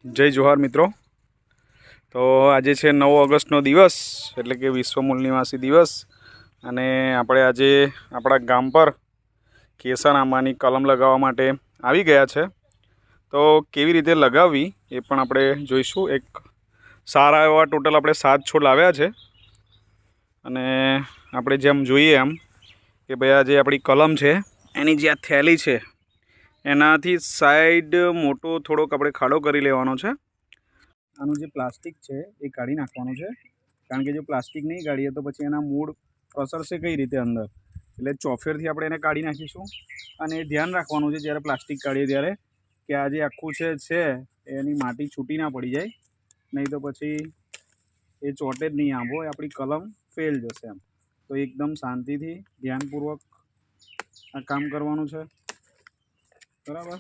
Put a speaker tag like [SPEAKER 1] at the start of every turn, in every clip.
[SPEAKER 1] જય જોહાર મિત્રો। તો આજે છે 9 ઓગસ્ટનો દિવસ એટલે કે વિશ્વ મૂળ નિવાસી દિવસ અને આપણે આજે આપણા ગામ પર કેસર આંબાની કલમ લગાવવા માટે આવી ગયા છે। તો કેવી રીતે લગાવવી એ પણ આપણે જોઈશું। એક સારા એવા ટોટલ આપણે 7 છોડ લાવ્યા છે અને આપણે જેમ જોઈએ એમ કે ભાઈ આ જે આપણી કલમ છે એની જે આ થેલી છે એનાથી સાઈડ મોટો થોડોક આપણે ખાડો કરી લેવાનો છે। આનું જે પ્લાસ્ટિક છે એ કાઢી નાખવાનું છે, કારણ કે જો પ્લાસ્ટિક નહીં કાઢીએ તો પછી એના મૂળ પ્રસરશે કઈ રીતે અંદર, એટલે ચોફેરથી આપણે એને કાઢી નાખીશું। અને એ ધ્યાન રાખવાનું છે જ્યારે પ્લાસ્ટિક કાઢીએ ત્યારે કે આ જે આખું છે એની માટી છૂટી ના પડી જાય, નહીં તો પછી એ ચોટે જ નહીં આંબો, એ આપણી કલમ ફેલ જશે એમ। તો એકદમ શાંતિથી ધ્યાનપૂર્વક આ કામ કરવાનું છે, બરાબર।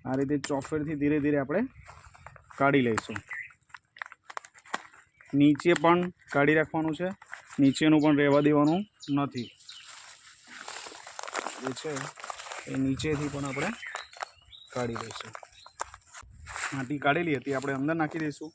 [SPEAKER 1] આ રીતે ચોફેરથી ધીરે ધીરે આપણે કાઢી લઈશું। નીચે પણ કાઢી રાખવાનું છે, નીચેનું પણ રહેવા દેવાનું નથી, જે છે એ નીચેથી પણ આપણે કાઢી લઈશું। માટી કાઢેલી હતી આપણે અંદર નાખી દઈશું।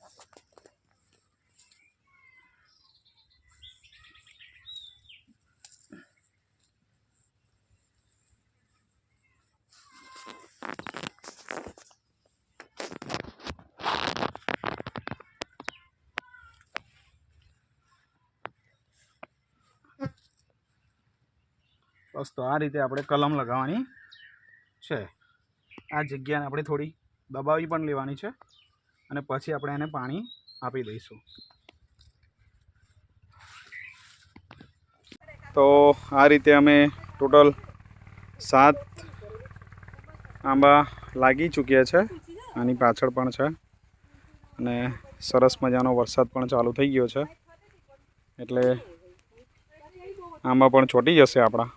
[SPEAKER 1] બસ તો આ રીતે આપણે કલમ લગાવવાની છે। આ જગ્યાને આપણે થોડી દબાવી પણ લેવાની છે અને પછી આપણે એને પાણી આપી દઈશું। તો આ રીતે અમે ટોટલ 7 આંબા લાગી ચૂક્યા છે, આની પાછળ પણ છે અને સરસ મજાનો વરસાદ પણ ચાલુ થઈ ગયો છે, એટલે આંબા પણ ચોંટી જશે આપણા।